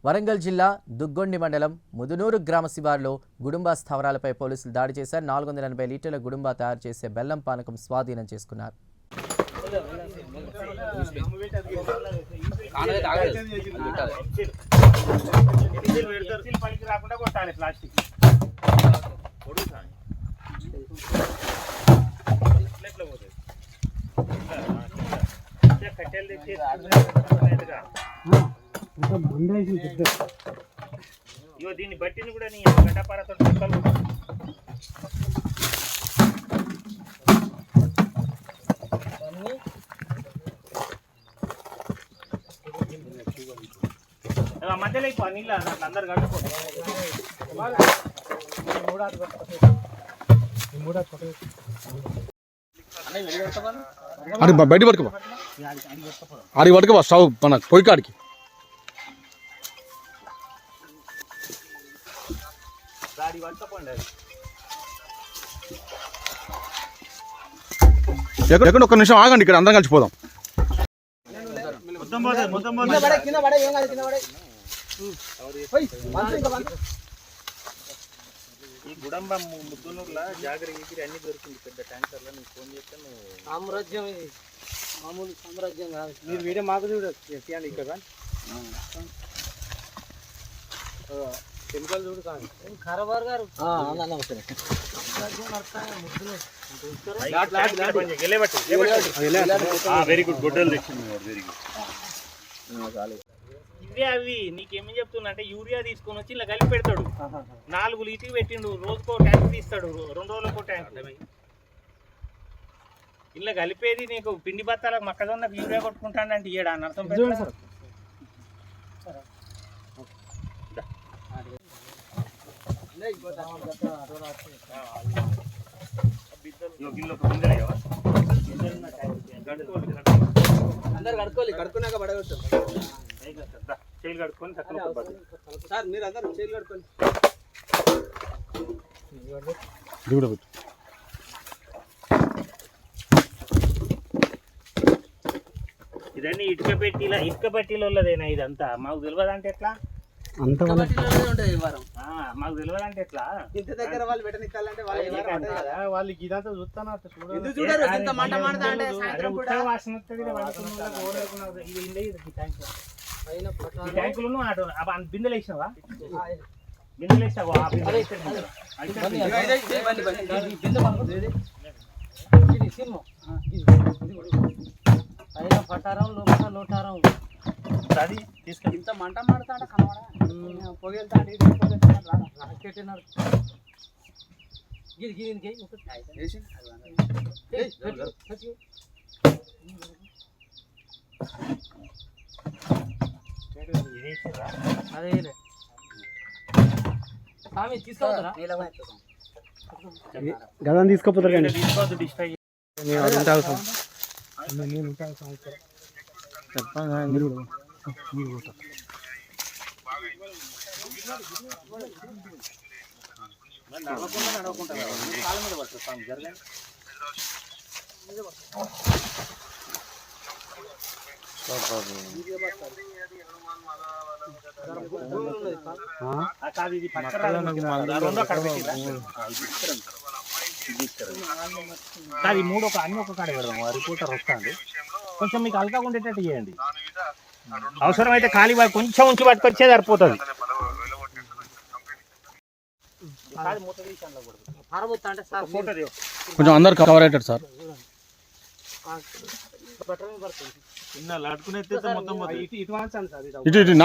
వరంగల్ జిల్లా దుగ్గొండి మండలం ముదునూరు గ్రామ శివారులో గుడుంబా స్థావరాలపై పోలీసులు దాడి చేశారు. 480 లీటర్ల గుడుంబా తయారు చేసే బెల్లం పానకం స్వాధీనం చేసుకున్నారు. ఇగో దీన్ని బట్టిని కూడా నీ గడ్డపారతో మధ్యలో అయిపో నీళ్ళు అందరు కట్టుకోండి. అది బయట పడుకో ఆడికి పడుకో స్టవ్ మన పొయ్యి కాడికి ఎక్కడ ఒక్క నిమిషం ఆగండి, ఇక్కడ అందరం కలిసిపోదాం. ఈ గుడంబం ముద్దునూరులో జాగరి ఎగిరి అన్ని దొరికింది పెద్ద ట్యాంకర్లో. నీకు ఫోన్ చేస్తే నువ్వు సామ్రాజ్యం, ఇది మామూలు సామ్రాజ్యం కాదు. మీరు వీడియో మాకు చూడండి ఇక్కడ కెమికల్ చూడు కానీ ఖరాబార్ గారు వెరీ గుడ్ గుడ్డలు తెచ్చింది. Very good. ఇవే అవి నీకేమేం చెప్తున్నా అంటే యూరియా తీసుకొని వచ్చి ఇలా కలిపి పెడతాడు. 4 లీటర్లు పెట్టిండు, రోజుకో ట్యాంక్ తీస్తాడు, 2 రోజులకో ట్యాంక్. ఇలా కలిపేది నీకు పిండి బత్తాలకు మొక్కజొన్నకు యూరియా కొట్టుకుంటానంటే ఇయ్యడా అని అర్థం పెట్టాడు. అందరు కడుక్కోవాలి, కడుక్కున్నాక పడగొట్టు. చేతులు కడుక్కొని సార్ మీరు అందరూ చేతులు కడుక్కోండి. ఇదన్నీ ఇటుక పెట్టిలోదేనా ఇదంతా? మాకు తెలియదంటే ఎట్లా? మాకు తెలియదంటే ఎట్లా? ఇంటి దగ్గర వాళ్ళు పెట్టనిచ్చాలంటే వాళ్ళకి ఇదంతా చూస్తాను ట్యాంకులను బిందెలు వేసినావా? బిందెలు వేసావా? పట్టారం లోపల లోటారం అది తీసుకెళ్ళి ఇంత మంట మాడుతాడ కనబడ పొగెళ్తాడు పెట్టినాడు. గిరి గిరికి అదే స్వామి తీసుకోవద్దురా గదని తీసుకోపోతారు కానీ తీసుకోవద్దు. డిస్ట్రాక్ట్ నడవకుండా కాళ్ళ మీద పడుతుంది స్వామి. జరగండి. కాదు ఇది కాదు, 3 అన్ని ఒక కాడ పెడదాం. రిపోర్టర్ వస్తాండి, కొంచెం మీకు అల్కా ఉండేటట్టు చేయండి. అవసరమైతే ఖాళీ కొంచెం ఉంచి పట్టుకొచ్చే సరిపోతుంది. కొంచెం అందరు కవర్ అయ్యారు సార్. చిన్న లాడుకునే మొత్తం ఇటు